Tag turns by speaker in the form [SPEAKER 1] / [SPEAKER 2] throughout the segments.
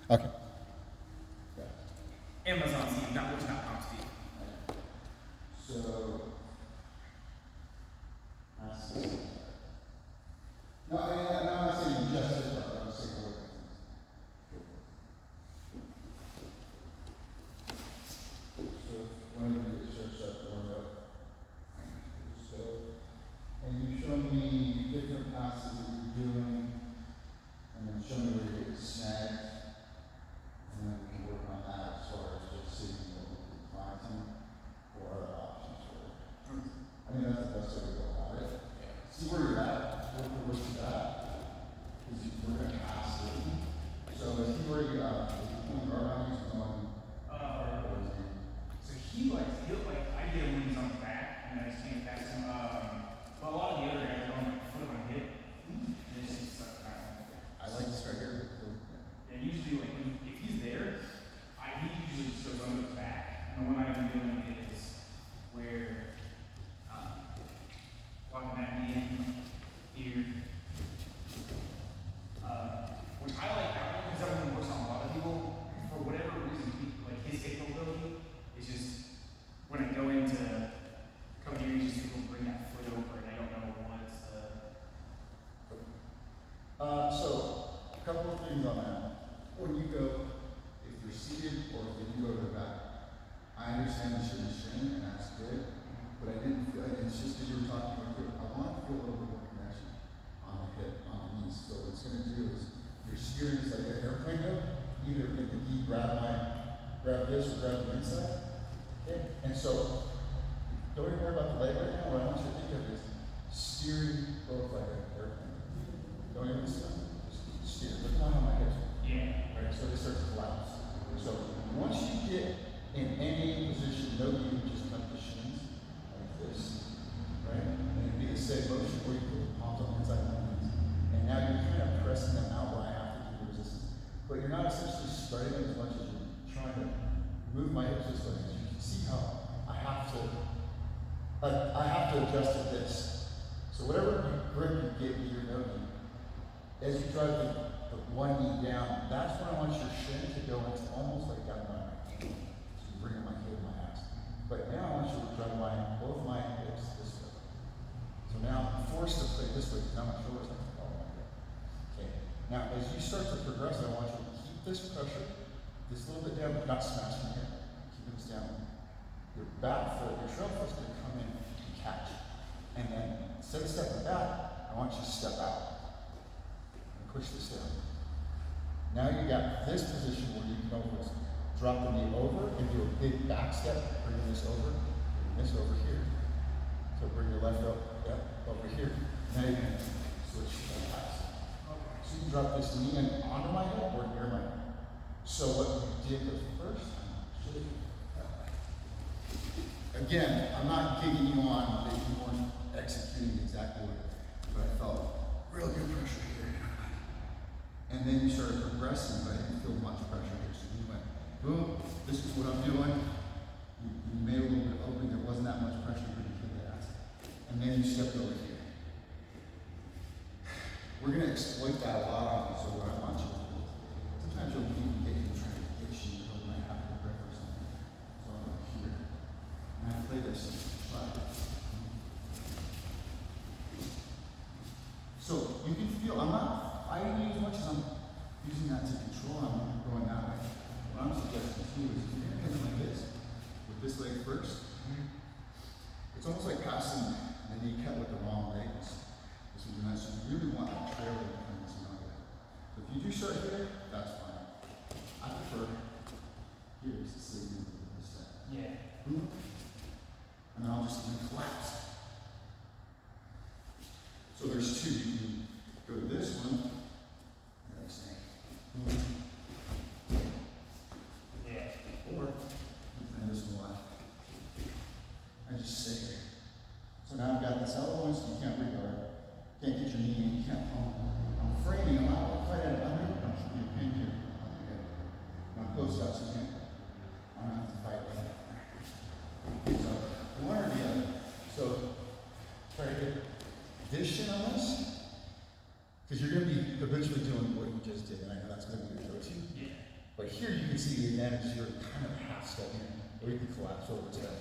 [SPEAKER 1] Okay.
[SPEAKER 2] Amazon Steve, not Wish.com Steve.
[SPEAKER 1] So, that's this. No, I'm not saying just this part, I'm saying what. So, when you get searched up, so, and you show me different passes that you're doing, and then show me where you're getting snagged, and then we can work on that as far as just seeing what we can find some or other options for it. I mean, that's the best way to go about it. See where you're at, look for what you got, because we're gonna pass it. So is he where you are around you, someone, or is he?
[SPEAKER 2] So he'll like, I get him when he's on the back, and I just can't pass him. But a lot of the other guys are on like foot on hip, and it's just like,
[SPEAKER 1] I like this right here.
[SPEAKER 2] and usually like if he's there, he usually just goes under his back. And the one I've been doing is where, locking that knee in here. Which I like that one because that one works on a lot of people. For whatever reason, like his hip mobility is just, when I go into come here, you just people bring that foot over, and I don't know what's
[SPEAKER 1] So a couple of things on that. When you go, if you're seated or if you go to the back, I understand the strain, and that's good. But I didn't feel, it's just as you were talking about here, I want to feel a little bit more connection on the hip, on the knees. So what it's going to do is you're steering just like an airplane mode. Either make the knee grab this or grab the inside. Okay? And so don't even worry about the leg right now. What I want you to think of is steering both like an airplane. Don't even stop. Just steer. Look how my hips are.
[SPEAKER 2] Yeah.
[SPEAKER 1] Right? So they start to collapse. So once you get in any position, no, you just tuck the shins like this, right? And it'd be the same motion where you put the palms on the inside of the knees. And now you're kind of pressing them out where I have to do the resistance. But you're not essentially spreading them as much as you're trying to move my hips this way. As you can see how I have to adjust to this. So whatever grip you get with your no knee, as you drive the one knee down, that's when I want your shin to go into almost like down by my ankle. So you bring my heel, my ass. But now I want you to drive both my hips this way. So now I'm forced to play this way because now my shoulders have to follow my hip. Okay. Now as you start to progress, I want you to keep this pressure, this little bit down, but not smashing your hip. Keep this down. Your back foot, your trail foot's going to come in and catch. And then instead of stepping back, I want you to step out. Push this down. Now you got this position where you can almost drop the knee over and do a big back step, bringing this over here. So bring your left over here. Now you're going to switch the pass. So you can drop this knee in onto my hip or near my hip. So what you did the first time, again, I'm not gigging you on that you weren't executing exactly what I felt. Real good pressure here. And then you started progressing, but I didn't feel much pressure here. So you went, boom, this is what I'm doing. You made a little bit of opening, there wasn't that much pressure for you to the ass. And then you stepped over here. We're going to exploit that a lot on you, so what I want you to do, sometimes you'll even get you trying to get you, you might have a grip or something. So I'm up here. And I play this. So you can feel, I'm not fighting you as much as I'm using that to control, I'm going that way. What I'm suggesting to you is if you're going to hit it like this, with this leg first, it's almost like passing the kneecap with the wrong leg. This would be nice. So you really want that trailer to come this way. So if you do start here, that's fine. I prefer here is the signal of the step.
[SPEAKER 2] Yeah.
[SPEAKER 1] And then I'll just collapse. So there's two. You can go to this one.
[SPEAKER 2] Yeah.
[SPEAKER 1] Or and this one left. I just stay here. So now I've got this other one, so you can't regard. Can't get your knee in, you can't palm. I'm framing them out quite at under. I'm shooting your pin here. I'm close up, so you can't. I don't have to fight like that. So one or the other. So try to get this shin on this. Because you're going to be eventually doing what you just did, and I know that's going to be your go-to.
[SPEAKER 2] Yeah.
[SPEAKER 1] here you can see the advantage, you're kind of half step in, or you can collapse over to that.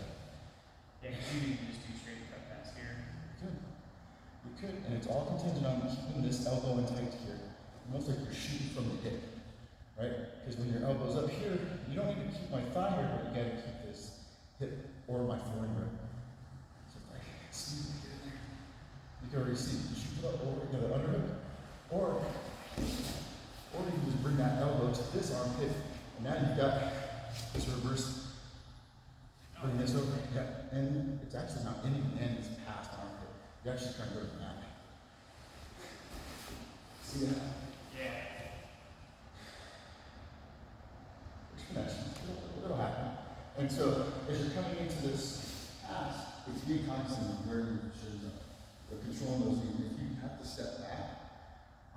[SPEAKER 2] Yeah, because you can just do straight cut past here.
[SPEAKER 1] You could, and it's all contingent on keeping this elbow in tight here. Almost like you're shooting from the hip, right? Because when your elbow's up here, you don't need to keep my thigh here, but you gotta keep this hip or my forearm. So if I see you get in there, you can already see, you shoot it up over to the underhook, or you can just bring that elbow to this armpit, and now you've got this reverse. Bring this over, yeah, and it's actually not in the end, it's past armpit. You're actually trying to go to the mat. See that?
[SPEAKER 2] Yeah.
[SPEAKER 1] There's connections. It'll happen. And so, as you're coming into this pass, it's being cognizant of where your shoes are. But controlling those knees. If you have to step back,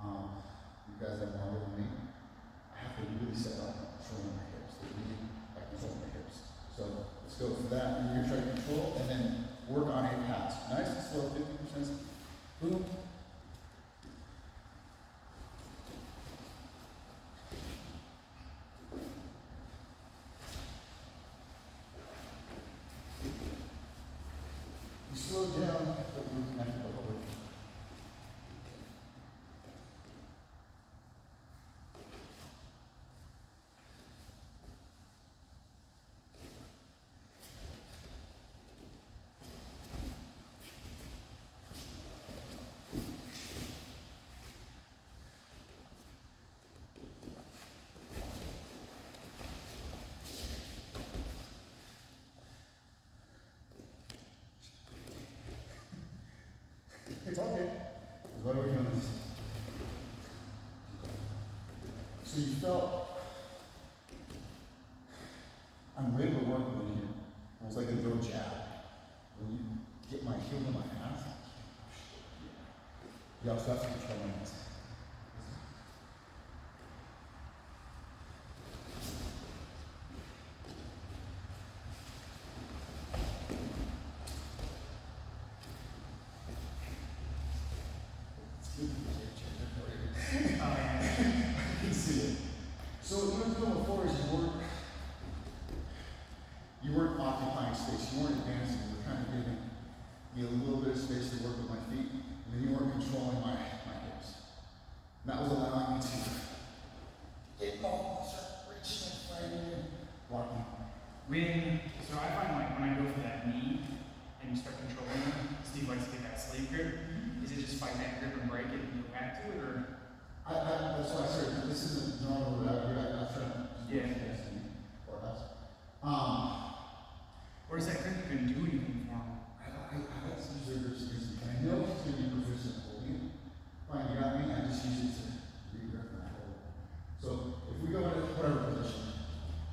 [SPEAKER 1] you guys have longer than me. I have to really step up and control my hips. I control my hips. So let's go for that. And you're trying to control and then work on a pass. Nice and slow, 50%. Boom. You slow down, but you're connected over. It's all good. What are we doing this? So you felt I'm ready to work with you. Almost like a throw jab. When you get my heel in my ass, you also have to control my hands. I can see it. So what you were doing before is you weren't occupying space, you weren't advancing, you were kind of giving me a little bit of space to work with my feet, and then you weren't controlling my hips. And that was allowing me to get more, start reaching and framing and blocking.
[SPEAKER 2] So I find like when I go for that knee and you start controlling it, Steve likes to get that slave grip. Is it just fight that grip and break it and go back to it, or?
[SPEAKER 1] That's why I said this isn't normal. I'm trying to or else.
[SPEAKER 2] Or is that grip even do anything for him?
[SPEAKER 1] I like to use it. I know he's going to be proficient holding it. Fine, you got me. I just use it to re-grip and hold. So if we go into whatever position,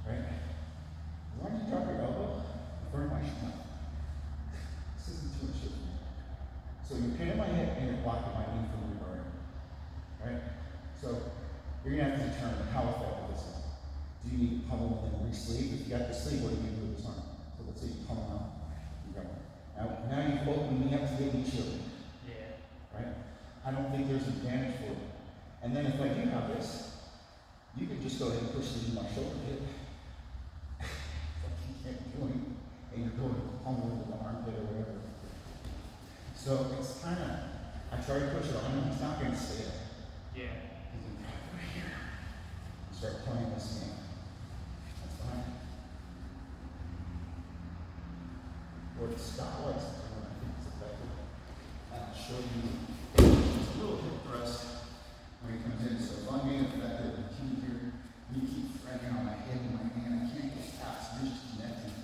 [SPEAKER 1] right? As long as you drop your elbow in front of my shin. This isn't too much for me. So you're pinning my hip and you're blocking my knee from reverting. Right? So you're gonna have to determine how effective this is. Do you need to pummel and then re-sleeve? If you got the sleeve, what do you do with this arm? So let's say you pummel out. You go. Now you've opened me up to get me chilled.
[SPEAKER 2] Yeah.
[SPEAKER 1] Right? I don't think there's an advantage for it. And then if I do have this, you can just go ahead and push this in my shoulder hip. You can't do anything. And you're going to pummel into the armpit or whatever. So it's kind of, I try to push it on him, it's not going to stay there.
[SPEAKER 2] Yeah.
[SPEAKER 1] You can cut right here. And start playing this game. That's fine. Or the Scott likes to do, and I think it's effective. And I'll show you just a little hip thrust when he comes in. So if I'm being effective, the key here, you keep framing on my head and my hand, I can't get past, you're just connecting.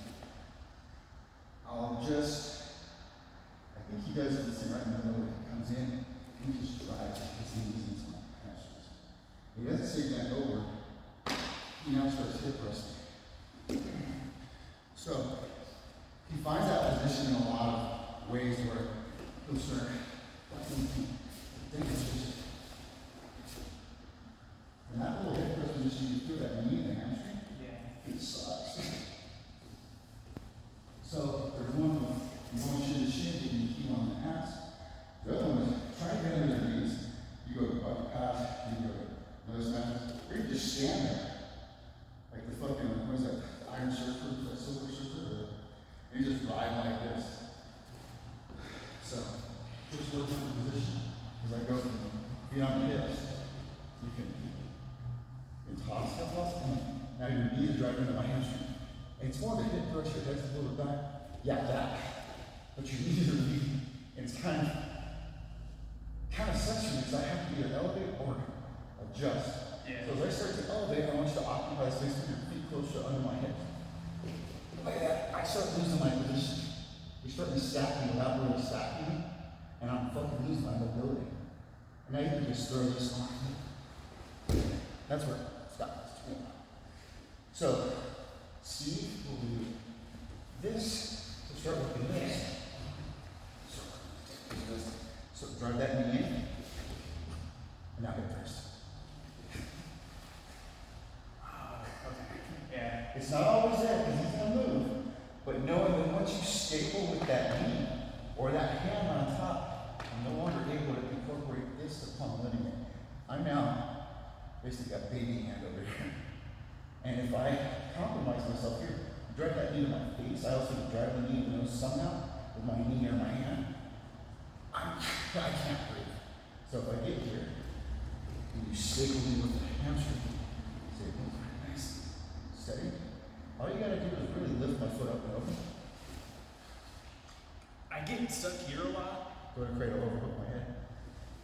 [SPEAKER 1] I'll just, I think he does this right in the middle when he comes in, he just drives his knees into my calves. He doesn't say bend over, he now starts hip thrusting. So, he finds that position in a lot of ways where he'll start and that little hip thrust position you threw that knee in the hamstring,
[SPEAKER 2] Yeah.
[SPEAKER 1] it sucks. So there's one with going shin to shin, getting the heel on the ass. The other one is try to get under their knees. You go bucket pass, you go nose pass, or you just stand there Now your knee is driving into my hamstring. And it's more of a hip thrust, your head's a little bit back. Yeah, that. But your knees are leading. And it's kind of sucks for me because I have to either elevate or adjust.
[SPEAKER 2] Yeah.
[SPEAKER 1] So as I start to elevate, I want you to occupy space with your feet closer under my hips. Like that, I start losing my position. You're starting to stack me without really stacking me, and I'm fucking losing my mobility. And now you can just throw this on. That's where stop. So, Steve will do this. So start working this. So drive that knee in, and now hip thrust.
[SPEAKER 2] Yeah.
[SPEAKER 1] It's not always there because he's gonna move, but knowing that once you staple with that knee or that hand on top, I'm no longer able to incorporate this upon the ligament. I'm now basically got baby hand over here. And if I compromise myself here, drive that knee to my face, I also drive the knee to the nose somehow with my knee or my hand. I can't breathe. So if I get here, and you staple me with the hamstring, say, oh, nice. Steady. All you gotta do is really lift my foot up and over.
[SPEAKER 2] I get stuck here a lot.
[SPEAKER 1] Go to cradle over, hook my head.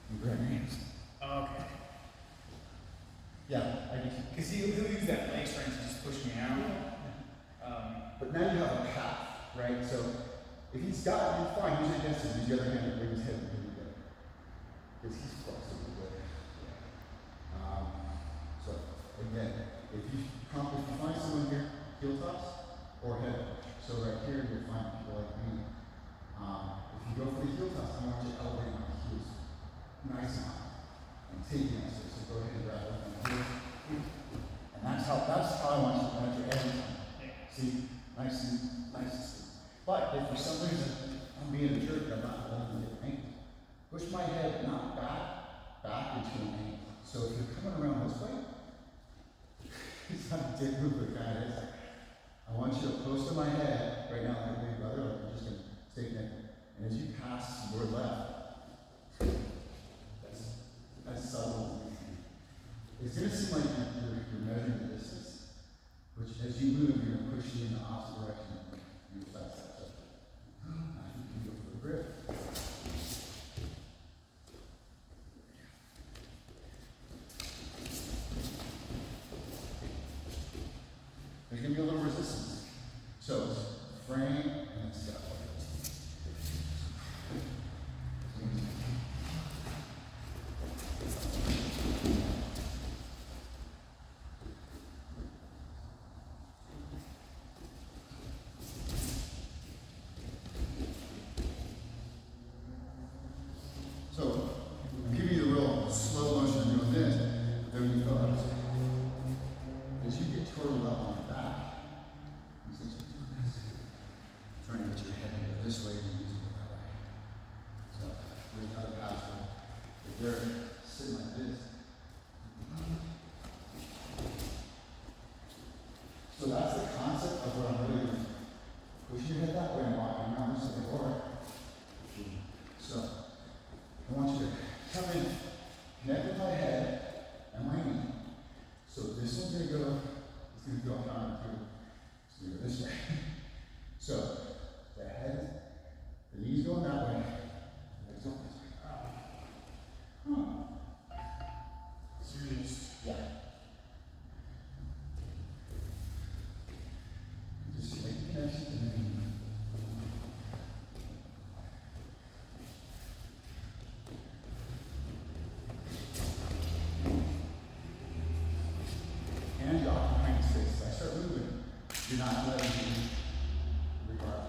[SPEAKER 1] And grab your hands.
[SPEAKER 2] Okay.
[SPEAKER 1] Yeah, I get you.
[SPEAKER 2] Because he'll use that leg strength to just push me out.
[SPEAKER 1] But now you have a path, right? So if he's got it, fine, use your hands to use the other hand to bring his head and bring it down. Because he's flexible there. So again, if you find someone here, heel toss or head. So right here you'll find people like me. If you go for the heel toss, I want you to elevate my heels. Nice and high. And take the answer. So go ahead and grab one of my heels. And that's how I want you to enter every time. See? Nice and smooth. But if for some reason I'm being a jerk, I'm not letting you get ankle. Push my head not back into an ankle. So if you're coming around this way, it's not a dick move, but kind of is. I want you to close to my head right now, like a big brother, like you're just gonna stay connected. And as you pass your left, that's subtle. It's gonna seem like you're measuring the distance, which as you move, you're gonna push you in the opposite direction. You flex that stuff. Now you can go for the grip. There's going to be a little resistance. So it's frame and then step like this. So I'm giving you the real slow motion of doing this, but then when you go up, as you get turtled up on your back, you see you're doing this. Trying to get your head into this way and using it that way. So there's another pass where if they're sitting like this. So that's the concept of what I'm really doing. Pushing your head that way and walking around this way forward. So I want you to come in, connect with my head and my knee. So this one's going to go, it's going to go counter through. It's going to go this way. So the head, the knee's going that way, the legs going this way.
[SPEAKER 2] Serious.
[SPEAKER 1] Yeah. Just make the connection to the knee. And you occupy the space. As I start moving, you're not letting me regard.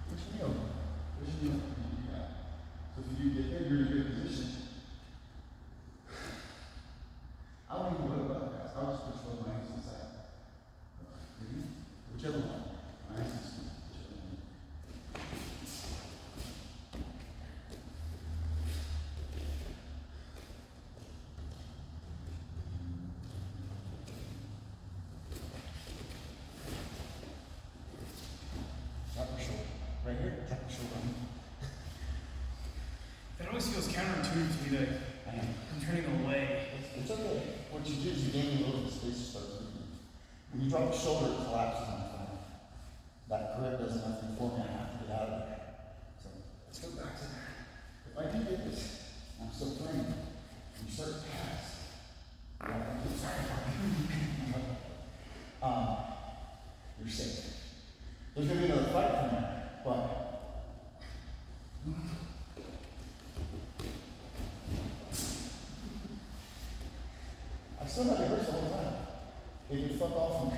[SPEAKER 1] Push me over. Push me over. Yeah. So if you get there, you're in a good position. I don't even worry about that. I'll just push both my hands inside. Whichever one. My hands inside. Whichever one.
[SPEAKER 2] always feels counterintuitive to me that I'm turning away.
[SPEAKER 1] It's okay. What you do is you gain a little bit of space to start moving. When you drop the shoulder, it collapses on the front. That grip does nothing for me. I have to get out of there. So let's go back to there. If I can get this, I'm still playing. When you start to pass, you're safe. There's going to be another fight from there, but I still have it hurts the whole time. It can fuck off from me.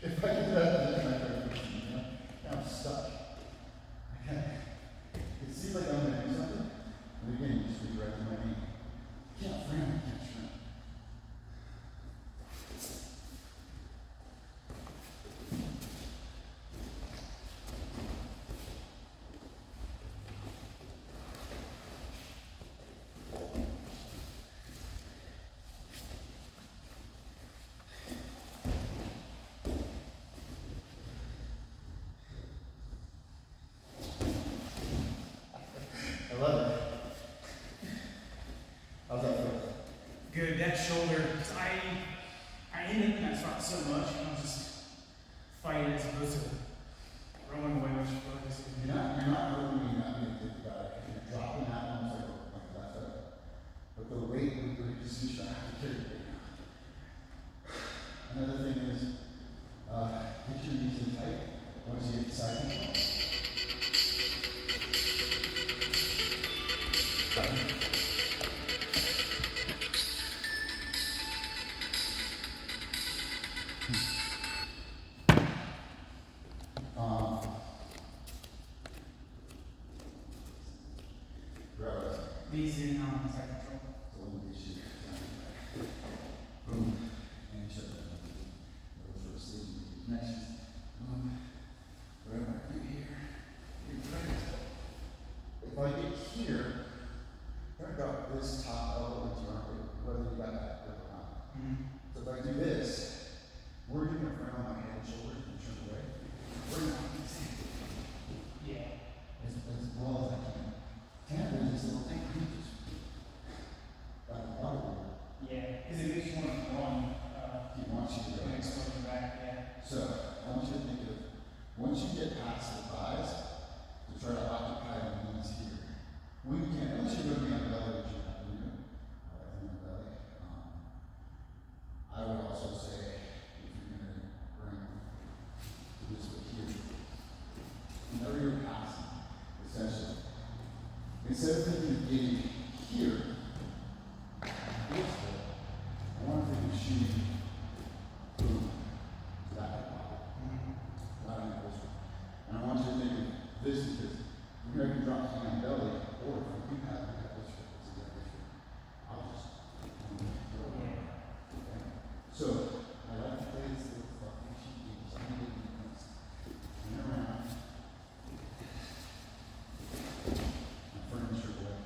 [SPEAKER 1] If I do that, then I start pushing, you know? Now I'm stuck. I can't. It seems like I'm going to do something, and again, you just redirect my knee. I can't frame, I can't shrink. I love it. How's that feel?
[SPEAKER 2] Good, that shoulder, 'cause I ended up in that spot so much, and I was just fighting as opposed to throwing away my focus.
[SPEAKER 1] You're not hurting, you're not being a good guy. You're dropping that one, it's like left up. But the weight, you just need to have to carry it. Another thing is, get your knees in tight once you get to side control. Grab it.
[SPEAKER 2] These in side control.
[SPEAKER 1] So let me get you. Boom. And shut that. Go for a sleep. Next. Grab my feet here. You're right. If I get here, I got this top elbow into your armpit, whether you got that grip or not. So if I do this, we're going to front on my head and shoulders and turn away. We're not going to see
[SPEAKER 2] Yeah.
[SPEAKER 1] as well as I can. Tandem is this little thing. You just got a lot of work.
[SPEAKER 2] Yeah, because it makes you want to run,
[SPEAKER 1] He wants you to go.
[SPEAKER 2] and explode your back, yeah.
[SPEAKER 1] So I want you to think of, once you get past the thighs, to try to occupy the knees here. When you can, unless you're going to be on belly, which you're not doing, I like to be on belly. I would also say, if you're going to bring this foot here, whenever you're passing, essentially, instead of thinking of getting here, this foot, I want to think of shooting, boom, to that hip pocket. Right on the coaster. And I want you to think of this because you're going to drop to my belly, or if you have this foot, it's exactly true. I'll just throw it over. Okay? So, I like to play this little fucking cheat game. So I'm going to get you this. Turn around. My furniture away.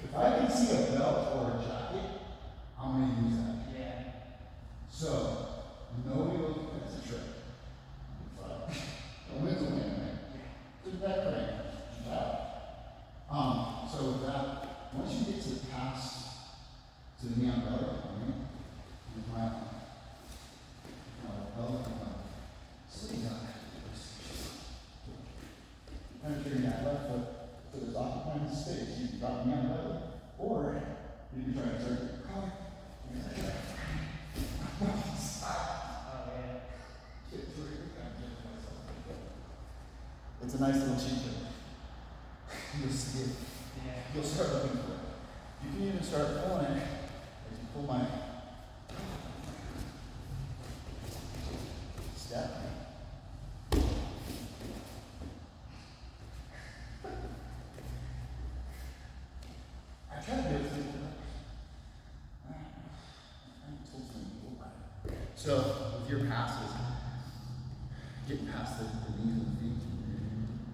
[SPEAKER 1] If I can see a belt or a jacket, I'm going to use that.
[SPEAKER 2] Yeah.
[SPEAKER 1] So, nobody will, that's a trick. A win's a win, right? Just that crank. So with that, once you get to the pass to the knee on belly, with my belly, sleeve on. Penetrating that left foot so there's occupying the space. You can drop me on belly, or you can try to turn your collar. It's a nice little cheat code. You'll see it.
[SPEAKER 2] Yeah.
[SPEAKER 1] You'll start looking for it. You can even start pulling it as you pull my step. I try to do it So with your passes, getting past the knees and the feet.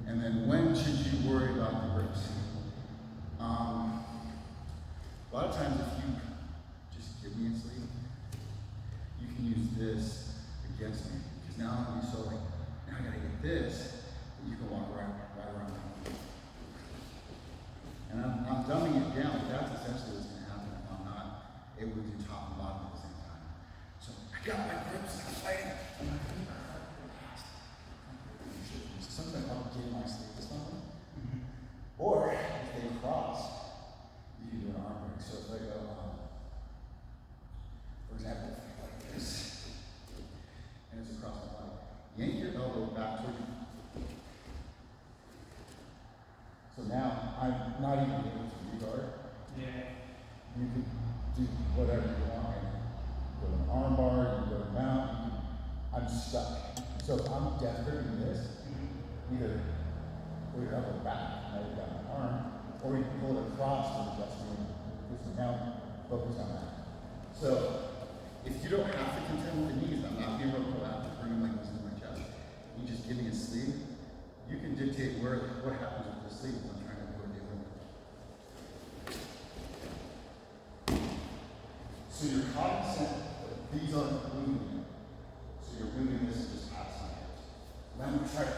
[SPEAKER 1] And then when should you worry about the grips? A lot of times if you just give me a sleeve, you can use this against me. Because now I'm gonna be so like, now I gotta get this, but you can walk right around. And I'm dumbing it down, but that's essentially what's gonna happen if I'm not able to do top and bottom at the same time. So I got my grips and I'm fighting. I'm not gonna so sometimes I'll give my sleeve to someone. Or if they cross, you can do an arm break. So if I go, for example, like this, and it's across my body, yank your elbow back toward you. So now I'm not even able to reguard.
[SPEAKER 2] Yeah.
[SPEAKER 1] You can do whatever you want. You go to an arm bar, you go to mount, I'm stuck. So if I'm desperate in this, either pull your elbow back, now you've got my arm, or you can pull it across to adjust me, because now focus on that. So if you don't have to contend with the knees, I'm not being real proactive, bringing my knees to my chest. You just give me a sleeve, you can dictate what happens with the sleeve if I'm trying to do a different. So you're cognizant that these aren't moving. So you're moving this and just past my hips. Now I'm gonna try to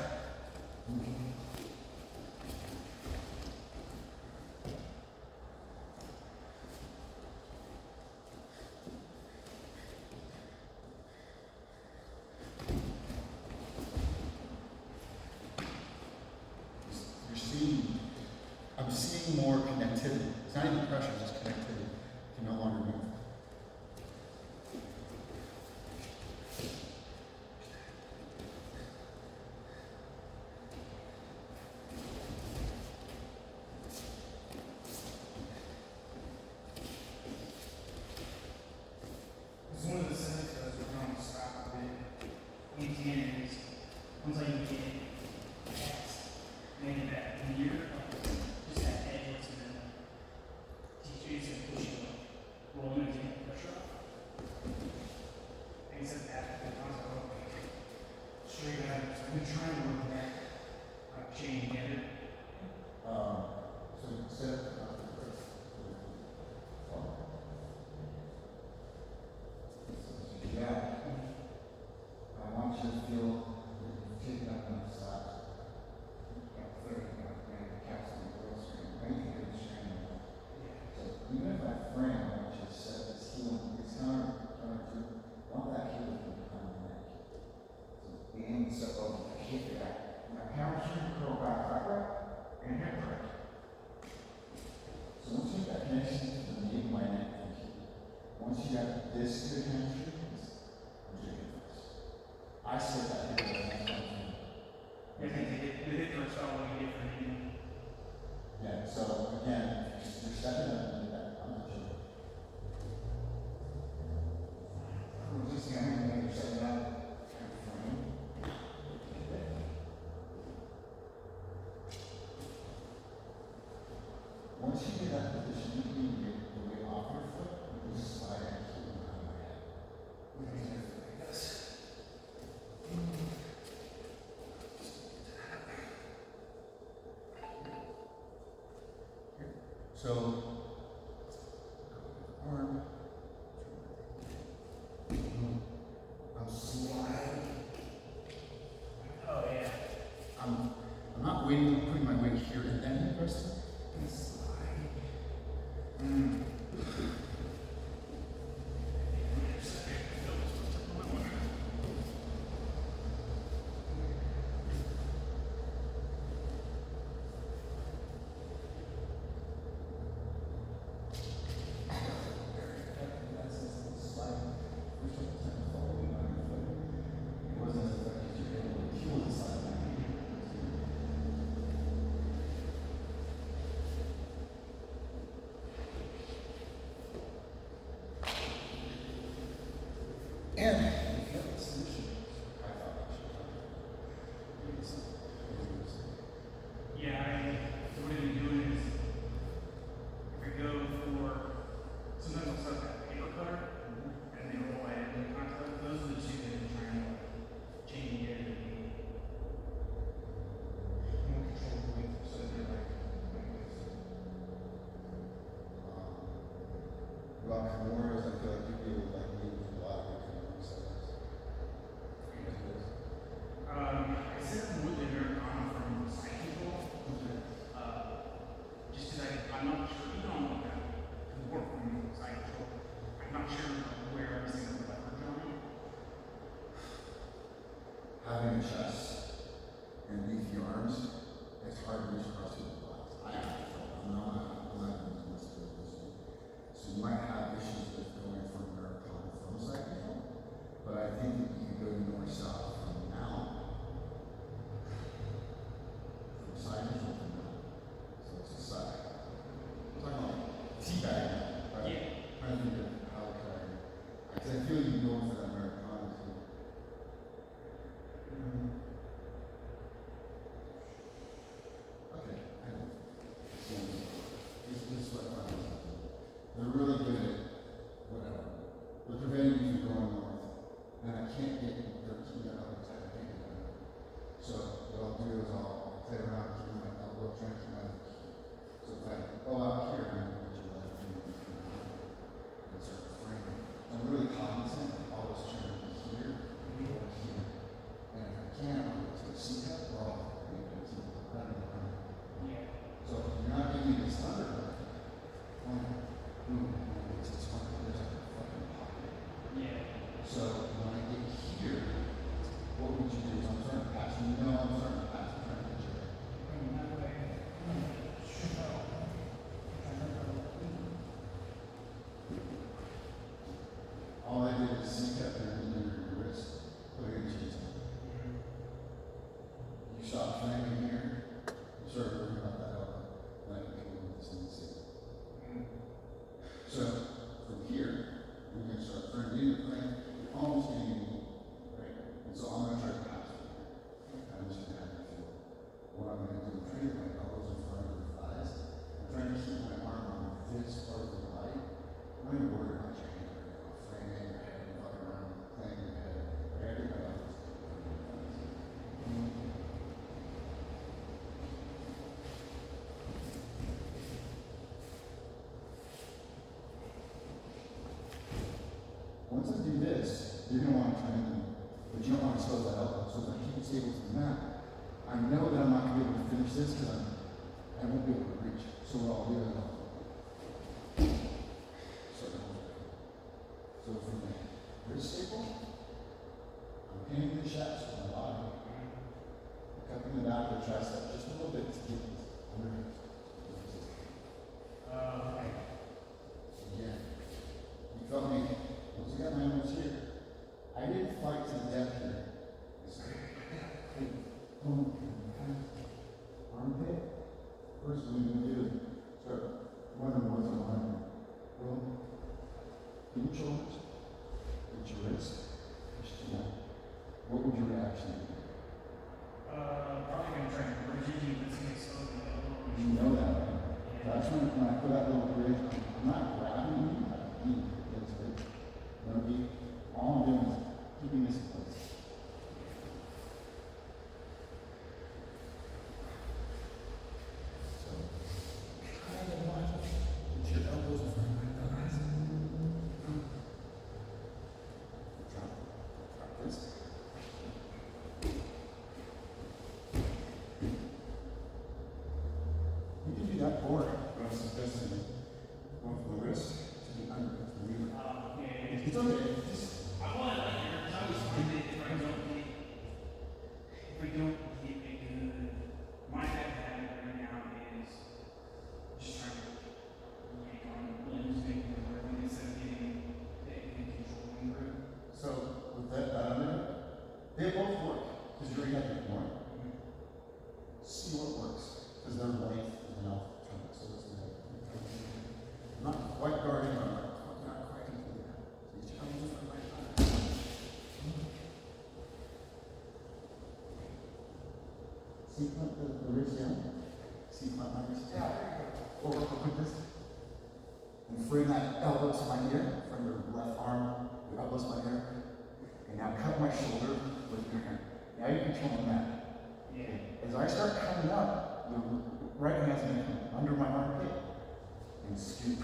[SPEAKER 1] I'm seeing more connectivity. It's not even pressure, it's just connectivity. You can no longer move.
[SPEAKER 2] It's one of the scenarios we're going to stop with ETN is once I get past maybe that year, just that edge to the teachers and push you roll into the pressure off. And said that the concept of straight out. So I'm trying to work that chain together.
[SPEAKER 1] So instead of yeah, I want you to feel taken up on the side. About 30, about capsule and girl strain. Anything good strain. So even if I frame, I want you to set this heel. It's counter to want that heel to be behind the neck. So the aim is so open. I hit that. My hamstring curl back backward and hip right. So once you have that connection to the knee of my neck, once you have this to the hamstring, I said that people are not funny.
[SPEAKER 2] I think the hit first all we get for you.
[SPEAKER 1] Yeah, so again, you're stepping up and do that. I'm not sure. I'm just going to make yourself that kind of frame. Once you get that position, you can get the weight off your foot, you can slide and keep it behind your head. Like this. So, arm, I'm sliding.
[SPEAKER 2] Oh yeah.
[SPEAKER 1] I'm not waiting, putting my weight here and then pressing. I'm sliding. And if you have a solution, I thought I should
[SPEAKER 2] Yeah, what I've been doing is if I go for sometimes I'll start that paper cutter and then roll my contact with those
[SPEAKER 1] about Kimuras, I feel like you'd be able to like meet with a lot of good Kimura sellers.
[SPEAKER 2] I said I'm with the Americana from side control. Just because I'm not sure, even on like the work from side control, I'm not sure where every single leverage on it.
[SPEAKER 1] Having a chest and beefy arms, it's hard to reach across the glass. I have to. I'm not doing this business. So you might have issues with going from Americana from side control, but I think that you can go north-south from now, from side control to now. So it's a side. I'm talking about teabag now, right?
[SPEAKER 2] Yeah.
[SPEAKER 1] Trying to think of how can I feel you going for that Americana too. Okay, I know. So, this is what I'm saying. They're really good at whatever. They're preventing you from going north. And I can't get their key out of the I can't get it out. So what I'll do is I'll play around with my elbow, trying to my key. So if I go out here, I'm going to get you left and start framing. I'm really cognizant of always trying to be here or here. And if I can, I'll go to a C-cup or I'll make it to the running around.
[SPEAKER 2] Yeah.
[SPEAKER 1] So if you're not giving me this thunder, it's a fucking, there's like a fucking pocket.
[SPEAKER 2] Yeah.
[SPEAKER 1] So when I get here, what would you do? Is I'm starting to pass. You know I'm starting to pass. I'm trying to get you there. All I did is sneak up there and under your wrist, put it in your cheese. You stop framing here, you start worrying about that elbow, and I can come with this and see. So from here, we're going to start framing the frame, almost getting in, right? And so I'm going to try to pass it. I'm just going to have you feel what I'm going to do. I'm trying to get my elbows in front of your thighs. I'm trying to keep my arm on this part of the body. I'm going to worry about your hand right now. Framing your head and fucking around, playing your head. I got to get my elbows. Once I do this, you're going to want to try and but you don't want to expose that elbow. So if I keep it stable to the mat, I know that I'm not going to be able to finish this because I won't be able to reach. So what I'll do is so from the wrist staple, I'm pinning the chest on my body, cupping the back of the chest up just a little bit to keep this underneath.
[SPEAKER 2] Okay.
[SPEAKER 1] Again, you felt me. Once I got my notes here, I didn't fight to the death here. Boom, armpit. First thing we're going to do is start running north and line. Boom. Get your shoulders. Get your wrist. Push to that. What would your reaction be?
[SPEAKER 2] Probably gonna try and bridge you, but it's gonna slow the elbow.
[SPEAKER 1] You know that, right? That's when I put that little bridge, I'm not grabbing you, I'm being against it. That'll be, all I'm doing is keeping this in place. So, kind of want to get your elbows in front of my thighs. Drop this. You can do that or I'm suggesting going from the wrist to the under the knee.
[SPEAKER 2] Yeah.
[SPEAKER 1] It's okay. Just
[SPEAKER 2] I want to like your I was thinking if I don't get a good, my bad habit right now is just trying to yank on limbs, making them work instead of getting the controlling grip.
[SPEAKER 1] so with that under, they both work because you already have your one. See what works because they're length and I'll try to so it's like I'm not quite guarding, but I'm not quite completely. So each elbow in my thigh. See the wrist down. See my wrist. Yeah, there you go. Or like this. And bring that elbow to my ear from your left arm. Your elbow to my ear. And now cut my shoulder with your hand. Now you're controlling that.
[SPEAKER 2] Yeah.
[SPEAKER 1] As I start coming up, the right hand's going to come under my armpit and scoop.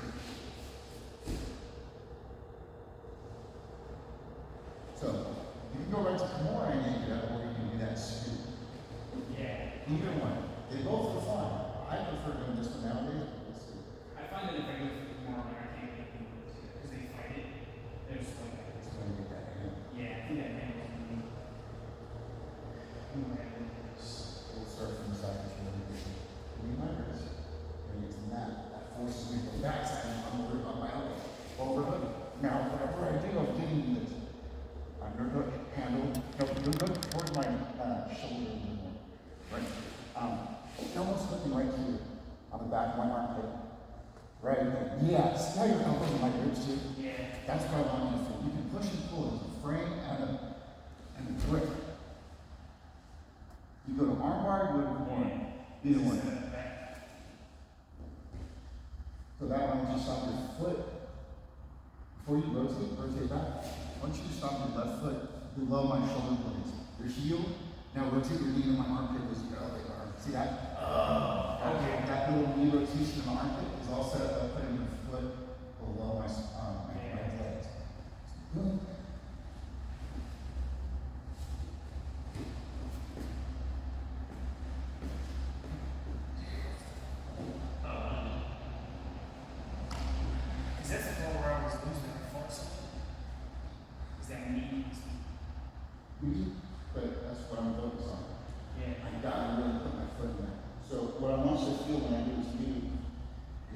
[SPEAKER 1] right there. Yeah, see how you're helping my ribs too?
[SPEAKER 2] Yeah.
[SPEAKER 1] That's what I want you to feel. You can push and pull. There's a frame and a grip. You go to arm bar, you go to core. Either one. So that one, you stop your foot. Before you rotate back. Once you stop your left foot below my shoulder blades, your heel, now rotate your knee to my armpit as you elevate your arm. See that? Okay. That little knee rotation in the armpit is all set up by putting your foot below my legs. Boom.
[SPEAKER 2] Is that the floor where I was losing my force? Is that me?
[SPEAKER 1] But that's what I'm focused on.
[SPEAKER 2] Yeah.
[SPEAKER 1] I gotta really put my foot in there. So what I want you to feel when I do this knee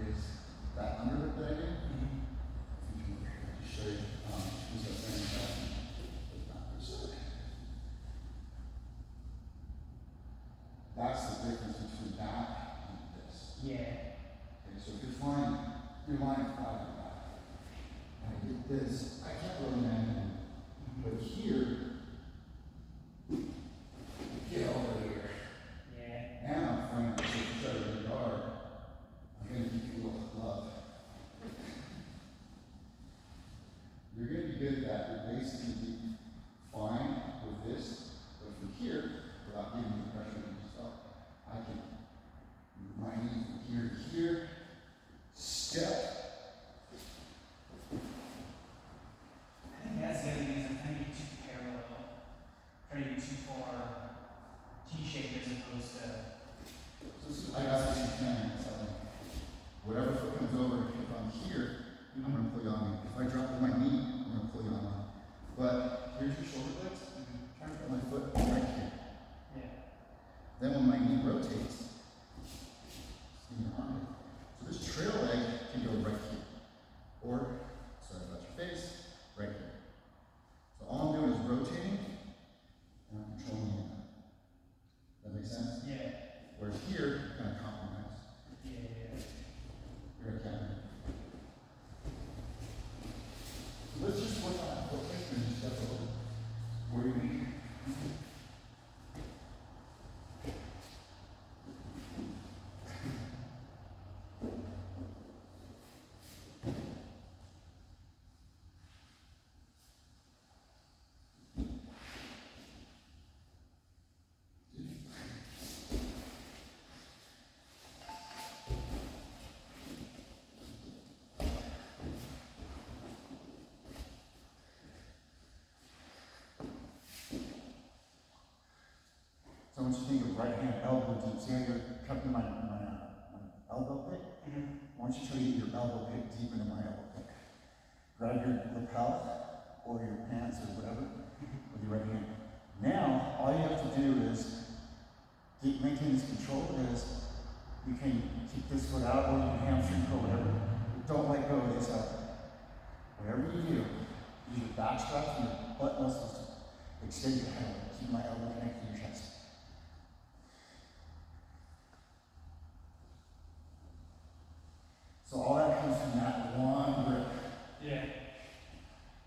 [SPEAKER 1] is that underhook that I did. Just show you. Use that same fashion. That's the difference between that and this.
[SPEAKER 2] Yeah.
[SPEAKER 1] Okay, so if you're flying, you're lying flat on your back. And I get this, I can't really manage it. But here, get over here.
[SPEAKER 2] Yeah.
[SPEAKER 1] And I'm flying to try to guard. I'm gonna give you a little love. You're gonna be good at that. You're basically be fine with this, but from here, without giving you pressure on yourself, I can move my knee from here to here, step.
[SPEAKER 2] I think that's the other thing is I'm trying to get too parallel. Trying to get too far T-shaped as opposed to.
[SPEAKER 1] I got this in hand, so whatever foot comes over, if I'm here, I'm gonna pull you on me. If I drop with my knee, I'm gonna pull you on me. But here's your shoulder blades. Try to put my foot right here.
[SPEAKER 2] Yeah.
[SPEAKER 1] Then when my knee rotates, see your arm. So this trail leg can go right here. Or, sorry about your face, right here. So all I'm doing is rotating, and I'm controlling it. That make sense?
[SPEAKER 2] Yeah.
[SPEAKER 1] Whereas here, you kind of compromise.
[SPEAKER 2] Yeah.
[SPEAKER 1] You're a captain. So let's just work on that foot and just step over. Where you need. So I want you to think of right hand elbow deep. See how you're cupping my elbow pit?
[SPEAKER 2] Mm-hmm.
[SPEAKER 1] I want you to try to get your elbow pit deep into my elbow pit. Grab your lapel or your pants or whatever with your right hand. Now, all you have to do is maintain this control because you can keep this foot out or you can hamstring or whatever. Don't let go of this elbow. Whatever you do, use your back straps and your butt muscles to extend your head. Keep my elbow connected to your chest. So all that comes from that one grip.
[SPEAKER 2] Yeah.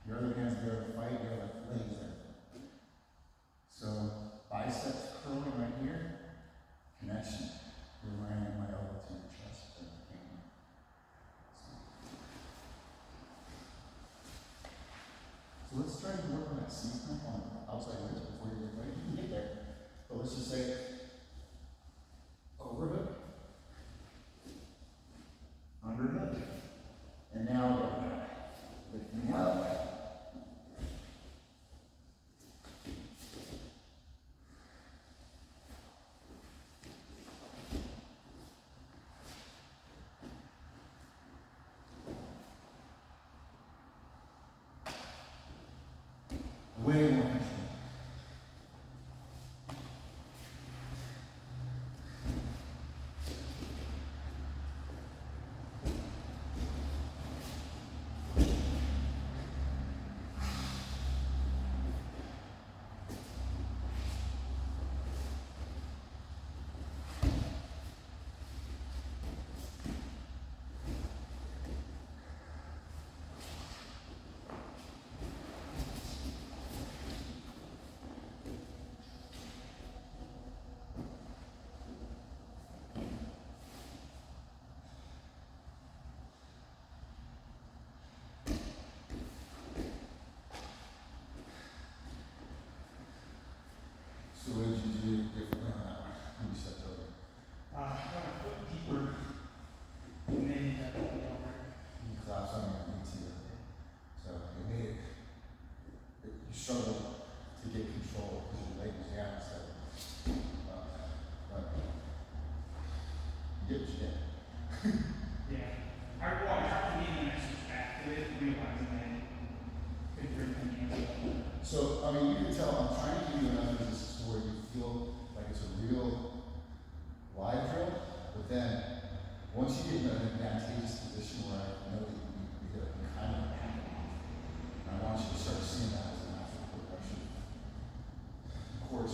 [SPEAKER 1] Your other hand's there to fight, your other leg's there. So biceps curling right here, connection. You're landing my elbow to your chest. So let's try to work on that C cramp on the outside legs before you get ready. You can get there. But let's just say overhook, underhook, and now go back. Lifting up. Way more control.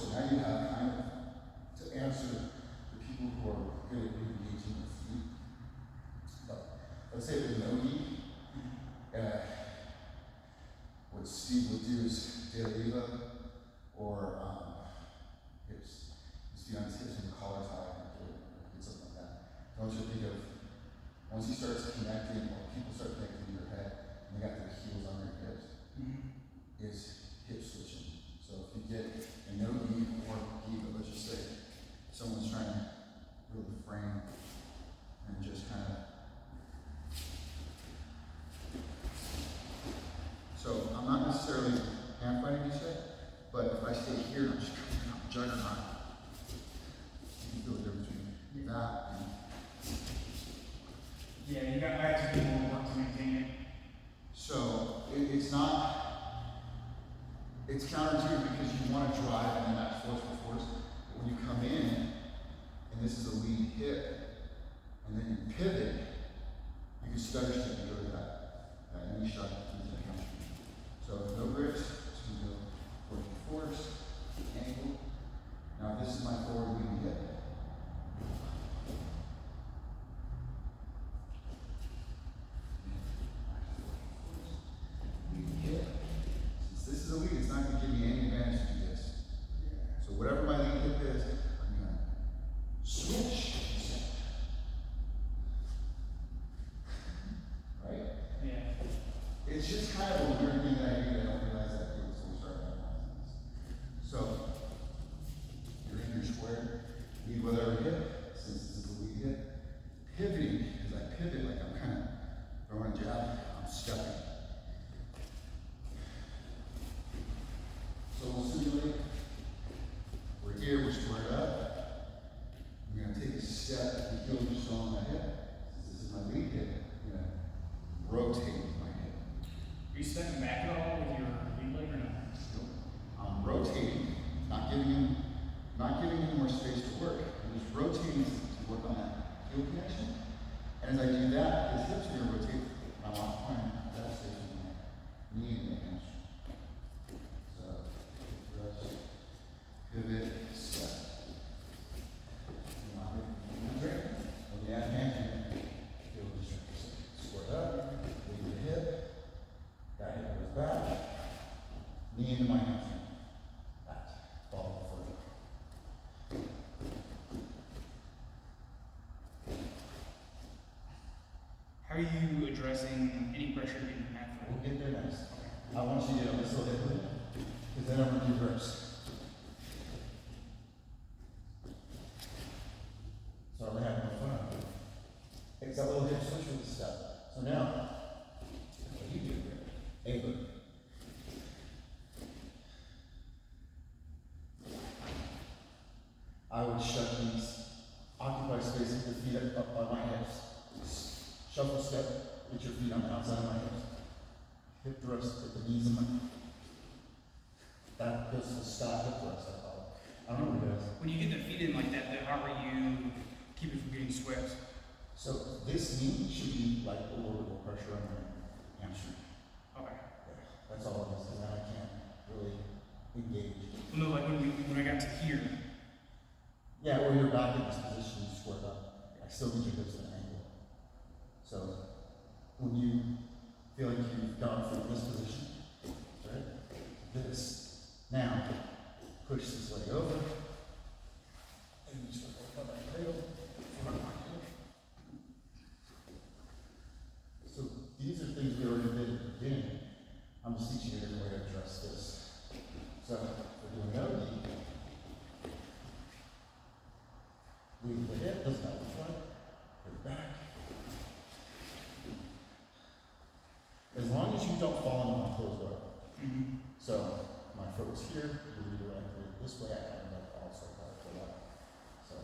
[SPEAKER 1] So now you have kind of to answer the people who are good at engaging with feet. But let's say with no knee, what Steve would do is de leva or hips. His feet on his hips and collar tie or something like that. I want you to think of once he starts connecting, or people start connecting to your head, and they got their heels on their hips, is hip switching. So if you get a no knee or knee, but let's just say someone's trying to build a frame and just kind of. So I'm not necessarily hand fighting you say, but if I stay here, I'm just coming out juggernaut. You can feel the difference between that and.
[SPEAKER 2] Yeah, you got back to do more work to maintain it.
[SPEAKER 1] So it's not, it's counterintuitive because you want to drive and then that's force for force. But when you come in, and this is a lead hip, and then you pivot, you can stutter step and go to that knee shot into the hamstring. So no grips, just going to go forward force, ankle. Now this is my forward leading hip. Since this is a lead, it's not going to give me any advantage to do this. So whatever my lead hip is, I'm going to switch. Right?
[SPEAKER 2] Yeah.
[SPEAKER 1] It's just kind of a weird thing that I do that I don't realize that I do until we start analyzing this. So you're in your square, lead whatever hip, since this is a lead hip. Pivoting, because I pivot like I'm kind of throwing a jab, I'm stepping. So we'll simulate. We're here, we're squared up. I'm going to take a step and feel just on my hip. This is my lead hip. I'm going to rotate my hip.
[SPEAKER 2] Are you stepping back at all with your lead leg or not?
[SPEAKER 1] Nope. I'm rotating, not giving him more space to work. I'm just rotating to work on that heel connection. And as I do that, his hips are going to rotate. I'm occupying that space with my knee and the hamstring. So, thrust, pivot, step. When you add hamstring, you'll just square up, lead the hip, that hip goes back, knee into my hamstring. Back, follow further.
[SPEAKER 2] How are you addressing any pressure in your mat foot?
[SPEAKER 1] We'll get there next. I want you to get on this little hip loop, because then I'm going to reverse. So I'm having no fun. It's that little hip switch with the step. So now, what do you do here? A loop. I would shut these, occupy space with the feet up on my hips. Shuffle step with your feet on the outside of my hips. Hip thrust with the knees in my. That goes to the stop hip thrust, I call it. I don't know what it is.
[SPEAKER 2] When you get the feet in like that, then how are you keep it from getting swept?
[SPEAKER 1] So this knee should be like a little bit more pressure on my hamstring.
[SPEAKER 2] Okay.
[SPEAKER 1] Yeah, that's all it is, because then I can't really engage.
[SPEAKER 2] No, like when I got to here.
[SPEAKER 1] Yeah, or you're back in this position, you square up. I still need your hips at an angle. So when you feel like you've gone from this position, right? This. Now, push this leg over. And you just go up my cradle. So these are things we already did at the beginning. I'm just teaching you a different way to address this. So we're doing no knee. Leave the hip, doesn't have the front, your back. As long as you don't fall into my closed door. So my foot was here, you redirect it this way, I kind of like also like the left. So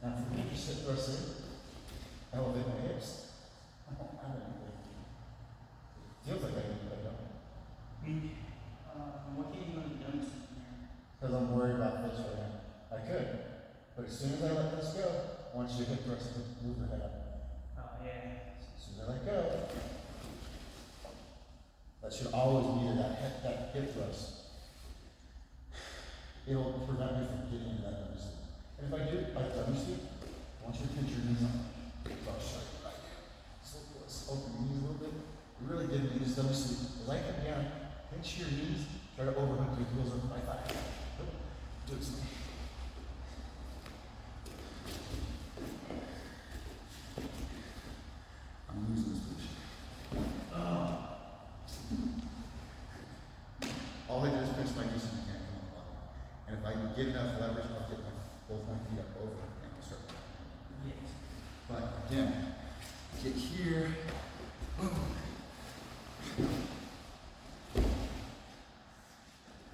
[SPEAKER 1] now for me, just sit thrust in, elevate my hips. I don't have anything. Feels like I need, but I don't.
[SPEAKER 2] What can you really done to
[SPEAKER 1] Because I'm worried about this right now. I could, but as soon as I let this go, I want you to hip thrust and move your head up.
[SPEAKER 2] yeah.
[SPEAKER 1] As soon as I let go, should always be there, that hip thrust. It'll prevent me from getting into that dummy sweep. And if I do like dummy sweep, I want you to pinch your knees up. So I'll show you right here. So let's open your knees a little bit. You really get into this dummy sweep. As I come down, pinch your knees, try to overhook your heels over my thigh. Do it to me. I'm losing this position. All I do is pinch my knees and I can't come up bottom. And if I can get enough leverage, I'll get both my feet up over and I'll start.
[SPEAKER 2] Yes.
[SPEAKER 1] But again, get here.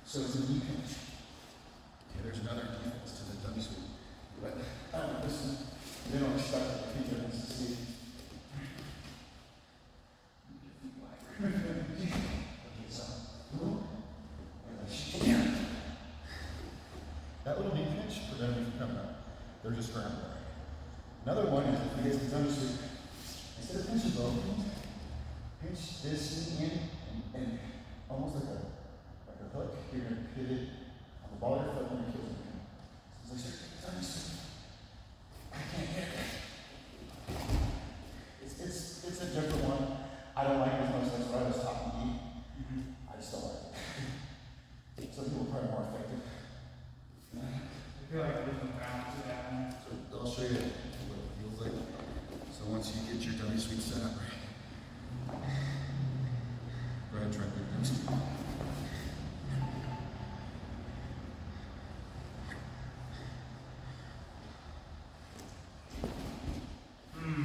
[SPEAKER 1] So it's a knee pinch. Okay, there's another defense to the dummy sweep. But this is, they don't expect the feet there to see. Okay, so. That little knee pinch prevented me from coming up. They're just scrambling. Another one is if you guys can understand, instead of pinching both, pinch this knee in and almost like a hook. You're going to pivot on the ball of your foot when your heels are in. So it's like, I can't get it. It's a different one. I don't like it as much as what I was taught to eat. I just don't like it. Some people are probably more effective.
[SPEAKER 2] I feel like there's no balance to that one.
[SPEAKER 1] So I'll show you what it feels like. So once you get your dummy sweep set up, go ahead and try to do dummy sweep.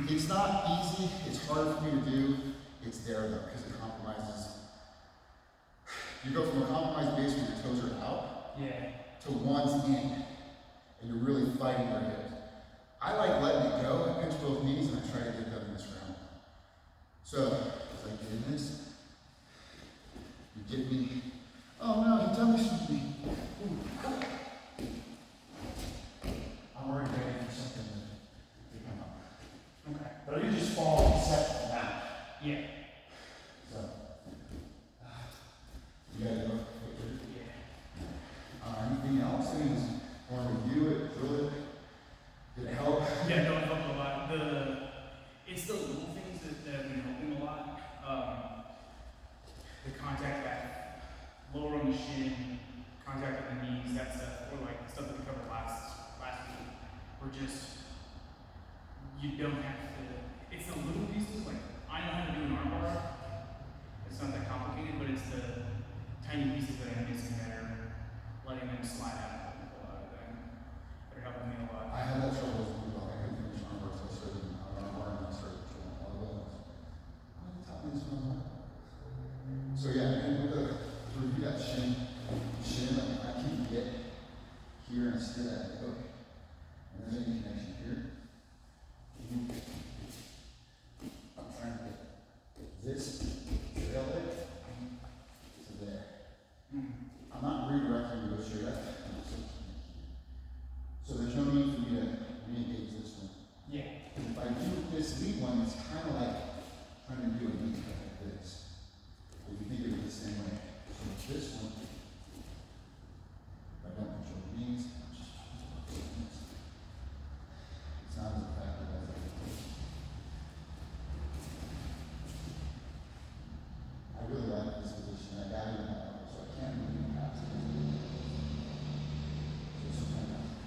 [SPEAKER 1] It's not easy, it's hard for me to do. It's there though, because it compromises. You go from a compromised base where your toes are out to one's in, and you're really fighting your hips. I like letting it go. I pinch both knees and I try to get it done in this round. So, as I get in this, you get me. Oh no, you dummy sweep me. I'm already ready for something to come up.
[SPEAKER 2] Okay.
[SPEAKER 1] But you just fall and set down.
[SPEAKER 2] Yeah.
[SPEAKER 1] So, you gotta go.
[SPEAKER 2] Yeah.
[SPEAKER 1] Anything else? Anything want to review it, drill it? Did it help?
[SPEAKER 2] Yeah, no, it helped a lot. It's the little things that have been helping a lot. The contact back, lower on the shin, contact on the knees, that stuff, or like the stuff that we covered last week. We're just, you don't have to, it's the little pieces, like, I know how to do an arm bar. It's not that complicated, but it's the tiny pieces that I'm missing that are letting them slide out and pull out of them. They're helping me a lot.
[SPEAKER 1] I had that trouble with people. I couldn't finish arm bars. I started an arm bar and I started drilling a lot of those. Why did you tell me this one? So yeah, and with the, to review that shin, like I can't get here and still at the hook. And there's any connection here. I'm trying to get this trail there to there. I'm not redirecting to go straight up. So there's no need for me to re-engage this one.
[SPEAKER 2] Yeah.
[SPEAKER 1] If I do this lead one, it's kind of like trying to do a knee cut like this. If you think of it the same way. So this one, if I don't control the knees, it's not as effective as I think. I really like this position. I got it in that level, so I can't really pass it. So sometimes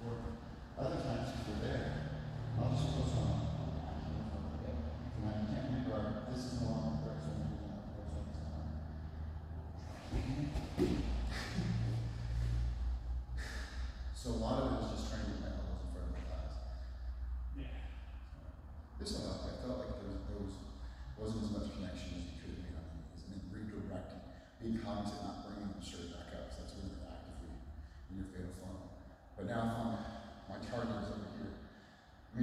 [SPEAKER 1] or other times if we're there, I'll just close on. And I can't reguard. This is no longer correct, so I'm doing that. So a lot of it is just trying to get my elbows in front of my thighs.
[SPEAKER 2] Yeah.
[SPEAKER 1] This will help. I felt like wasn't as much connection as you could have made on the knees. And then redirecting, being cognizant, not bringing them straight back up, because that's when they're actively in your fatal funnel. But now if my target is over here,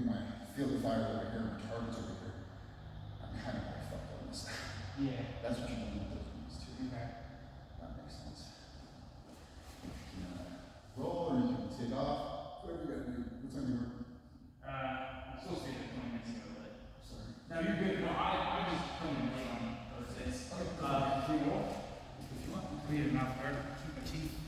[SPEAKER 1] my field of fire is over here, my target's over here, I'm kind of like fucked on this side.
[SPEAKER 2] Yeah.
[SPEAKER 1] That's what you want with those knees too.
[SPEAKER 2] Okay.
[SPEAKER 1] That makes sense. You can roll or you can take off, whatever you gotta do. What's on your
[SPEAKER 2] I'm supposed to be at 20 minutes ago, but
[SPEAKER 1] sorry.
[SPEAKER 2] no, you're good. off guard. Keep my teeth.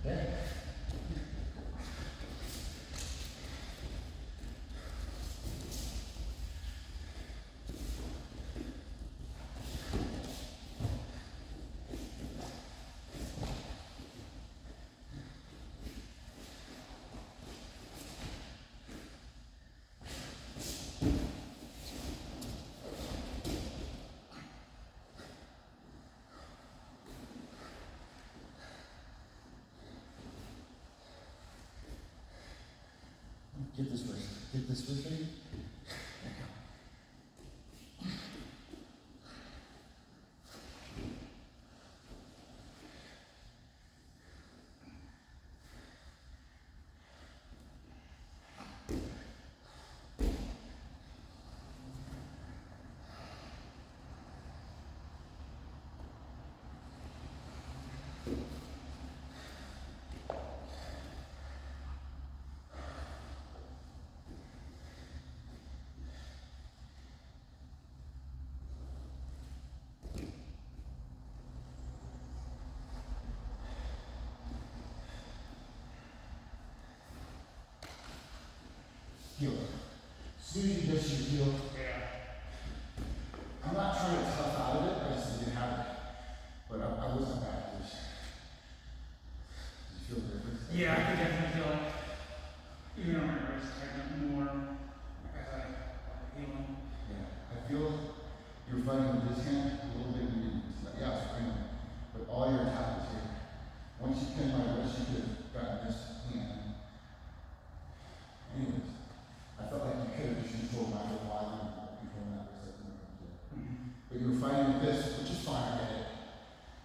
[SPEAKER 1] All right. There you go. Get this first. Get this first thing. As soon as you get your heel,
[SPEAKER 2] Yeah.
[SPEAKER 1] I'm not trying to tough out of it, I just didn't have it. But I wasn't backwards. Did you feel the difference?
[SPEAKER 2] Yeah, I could definitely feel it. Even on my wrist, tighten up more as I healing.
[SPEAKER 1] Yeah, I feel you're fighting with this hand a little bit. You didn't. Yeah, it's crazy. But all your attack is here. Once you pin my wrist, you could have gotten this hand. Anyways, I felt like you could have just controlled my whole body and controlling that wrist like you did. But you were fighting with this, which is fine, I get it.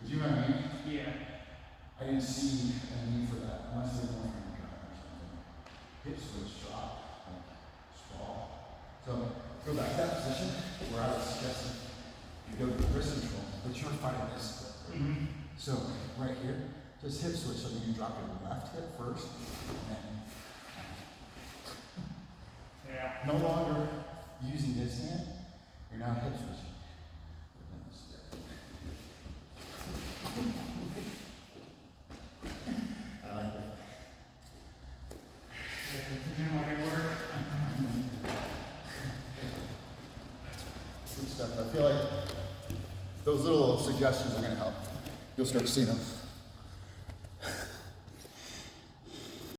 [SPEAKER 1] But you know what I mean?
[SPEAKER 2] Yeah.
[SPEAKER 1] I didn't see a need for that unless they want to go or something. Hip switch drop, like sprawl. So go back to that position where I was suggesting you go to wrist control, but you're fighting this. So right here, just hip switch so you can drop your left hip first, and then
[SPEAKER 2] Yeah.
[SPEAKER 1] no longer using this hand, you're now hip switching. I like that. Good stuff. I feel like those little suggestions are going to help. You'll start seeing them.